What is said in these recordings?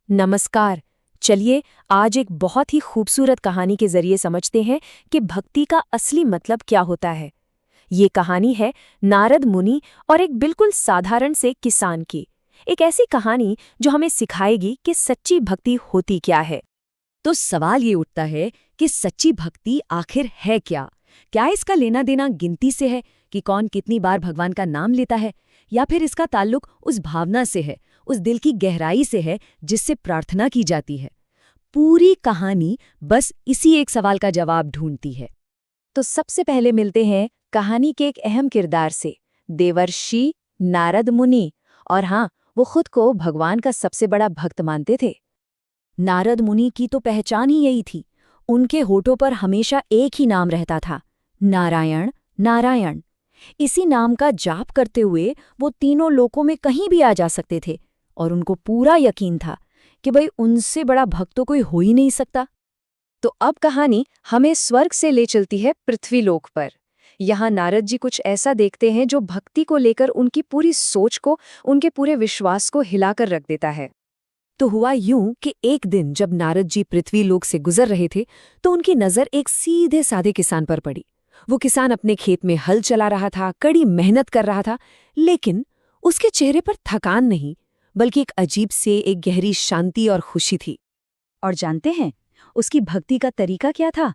नमस्कार। चलिए आज एक बहुत ही खूबसूरत कहानी के जरिए समझते हैं कि भक्ति का असली मतलब क्या होता है। ये कहानी है नारद मुनि और एक बिल्कुल साधारण से किसान की। एक ऐसी कहानी जो हमें सिखाएगी कि सच्ची भक्ति होती क्या है। तो सवाल ये उठता है कि सच्ची भक्ति आखिर है क्या? क्या इसका लेना देना गिनती से है कि कौन कितनी बार भगवान का नाम लेता है, या फिर इसका ताल्लुक उस भावना से है, उस दिल की गहराई से है जिससे प्रार्थना की जाती है? पूरी कहानी बस इसी एक सवाल का जवाब ढूंढती है। तो सबसे पहले मिलते हैं कहानी के एक अहम किरदार से, देवर्षि नारद मुनि। और हाँ, वो खुद को भगवान का सबसे बड़ा भक्त मानते थे। नारद मुनि की तो पहचान ही यही थी। उनके होठों पर हमेशा एक ही नाम रहता था, नारायण नारायण। इसी नाम का जाप करते हुए वो तीनों लोकों में कहीं भी आ जा सकते थे, और उनको पूरा यकीन था कि भाई उनसे बड़ा भक्त तो कोई हो ही नहीं सकता। तो अब कहानी हमें स्वर्ग से ले चलती है पृथ्वीलोक पर। यहाँ नारद जी कुछ ऐसा देखते हैं जो भक्ति को लेकर उनकी पूरी सोच को, उनके पूरे विश्वास को हिलाकर रख देता है। तो हुआ यूं कि एक दिन जब नारद जी पृथ्वीलोक से गुजर रहे थे, तो उनकी नजर एक सीधे साधे किसान पर पड़ी। वो किसान अपने खेत में हल चला रहा था, कड़ी मेहनत कर रहा था, लेकिन उसके चेहरे पर थकान नहीं, बल्कि एक अजीब से एक गहरी शांति और खुशी थी। और जानते हैं उसकी भक्ति का तरीका क्या था?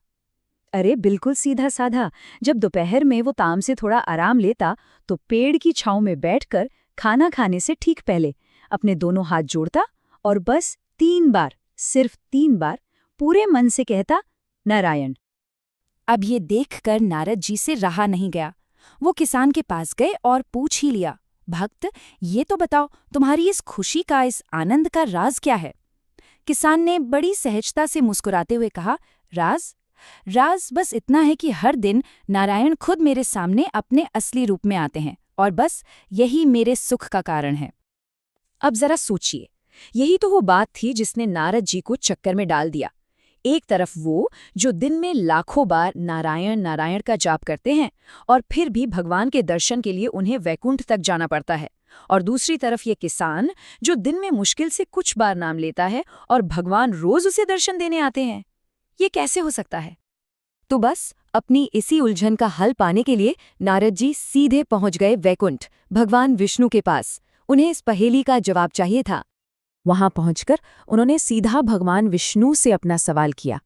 अरे बिल्कुल सीधा साधा। जब दोपहर में वो काम से थोड़ा आराम लेता, तो पेड़ की छांव में बैठकर खाना खाने से ठीक पहले अपने दोनों हाथ जोड़ता और बस 3 बार, सिर्फ 3 बार पूरे मन से कहता, नारायण। अब ये देखकर नारद जी से रहा नहीं गया। वो किसान के पास गए और पूछ ही लिया, भक्त, ये तो बताओ, तुम्हारी इस खुशी का, इस आनंद का राज क्या है? किसान ने बड़ी सहजता से मुस्कुराते हुए कहा, राज राज बस इतना है कि हर दिन नारायण खुद मेरे सामने अपने असली रूप में आते हैं, और बस यही मेरे सुख का कारण है। अब जरा सोचिए, यही तो वो बात थी जिसने नारद जी को चक्कर में डाल दिया। एक तरफ वो जो दिन में लाखों बार नारायण नारायण का जाप करते हैं, और फिर भी भगवान के दर्शन के लिए उन्हें वैकुंठ तक जाना पड़ता है, और दूसरी तरफ ये किसान जो दिन में मुश्किल से कुछ बार नाम लेता है और भगवान रोज उसे दर्शन देने आते हैं। ये कैसे हो सकता है? तो बस अपनी इसी उलझन का हल पाने के लिए नारद जी सीधे पहुंच गए वैकुंठ, भगवान विष्णु के पास। उन्हें इस पहेली का जवाब चाहिए था। वहां पहुंचकर उन्होंने सीधा भगवान विष्णु से अपना सवाल किया।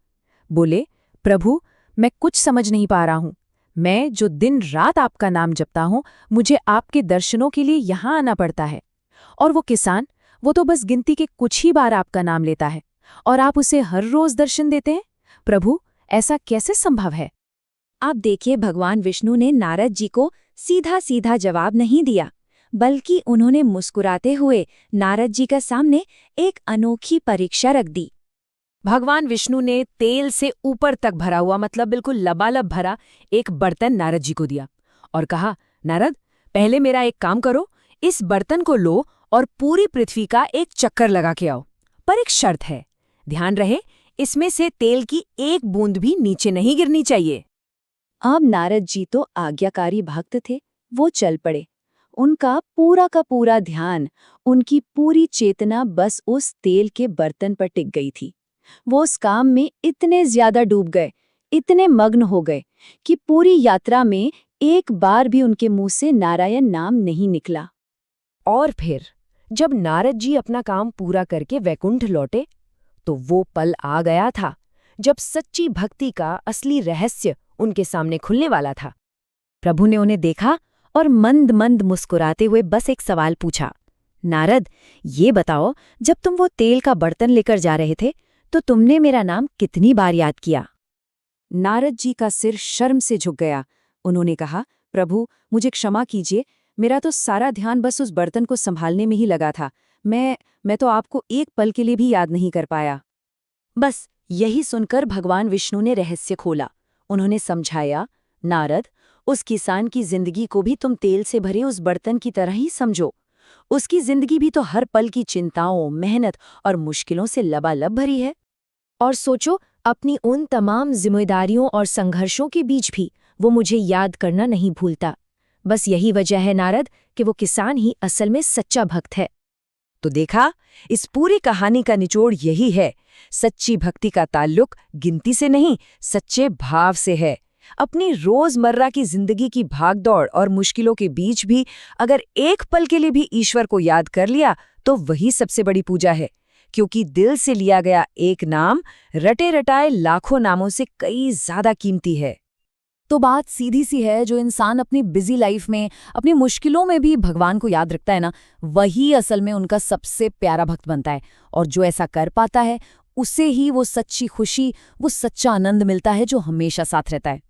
बोले, प्रभु, मैं कुछ समझ नहीं पा रहा हूं। मैं जो दिन रात आपका नाम जपता हूं, मुझे आपके दर्शनों के लिए यहां आना पड़ता है। और वो किसान, वो तो बस गिनती के कुछ ही बार आपका नाम लेता है, और आप उसे हर रोज दर्शन देते हैं। प्रभु, ऐसा कैसे संभव है? आप देखिए, भगवान विष्णु ने नारद जी को सीधा सीधा जवाब नहीं दिया, बल्कि उन्होंने मुस्कुराते हुए नारद जी का सामने एक अनोखी परीक्षा रख दी। भगवान विष्णु ने तेल से ऊपर तक भरा हुआ, मतलब बिल्कुल लबालब भरा, एक बर्तन नारद जी को दिया और कहा, नारद, पहले मेरा एक काम करो, इस बर्तन को लो और पूरी पृथ्वी का एक चक्कर लगा के आओ। पर एक शर्त है, ध्यान रहे, इसमें से तेल की एक बूंद भी नीचे नहीं गिरनी चाहिए। अब नारद जी तो आज्ञाकारी भक्त थे। वो चल पड़े। उनका पूरा का पूरा ध्यान, उनकी पूरी चेतना बस उस तेल के बर्तन पर टिक गई थी। वो उस काम में इतने ज्यादा डूब गए, इतने मग्न हो गए कि पूरी यात्रा में एक बार भी उनके मुंह से नारायण नाम नहीं निकला। और फिर जब नारद जी अपना काम पूरा करके वैकुंठ लौटे, तो वो पल आ गया था जब सच्ची भक्ति का असली रहस्य उनके सामने खुलने वाला था। प्रभु ने उन्हें देखा और मंद मंद मुस्कुराते हुए बस एक सवाल पूछा, नारद, ये बताओ, जब तुम वो तेल का बर्तन लेकर जा रहे थे, तो तुमने मेरा नाम कितनी बार याद किया? नारद जी का सिर शर्म से झुक गया। उन्होंने कहा, प्रभु, मुझे क्षमा कीजिए, मेरा तो सारा ध्यान बस उस बर्तन को संभालने में ही लगा था। मैं तो आपको एक पल के लिए भी याद नहीं कर पाया। बस यही सुनकर भगवान विष्णु ने रहस्य खोला। उन्होंने समझाया, नारद, उस किसान की जिंदगी को भी तुम तेल से भरे उस बर्तन की तरह ही समझो। उसकी जिंदगी भी तो हर पल की चिंताओं, मेहनत और मुश्किलों से लबालब भरी है। और सोचो, अपनी उन तमाम जिम्मेदारियों और संघर्षों के बीच भी वो मुझे याद करना नहीं भूलता। बस यही वजह है नारद कि वो किसान ही असल में सच्चा भक्त है। तो देखा, इस पूरी कहानी का निचोड़ यही है। सच्ची भक्ति का ताल्लुक गिनती से नहीं, सच्चे भाव से है। अपनी रोजमर्रा की जिंदगी की भागदौड़ और मुश्किलों के बीच भी अगर एक पल के लिए भी ईश्वर को याद कर लिया तो वही सबसे बड़ी पूजा है, क्योंकि दिल से लिया गया एक नाम रटे रटाए लाखों नामों से कई ज्यादा कीमती है। तो बात सीधी सी है, जो इंसान अपनी बिजी लाइफ में, अपनी मुश्किलों में भी भगवान को याद रखता है ना, वही असल में उनका सबसे प्यारा भक्त बनता है। और जो ऐसा कर पाता है, उसे ही वो सच्ची खुशी, वो सच्चा आनंद मिलता है जो हमेशा साथ रहता है।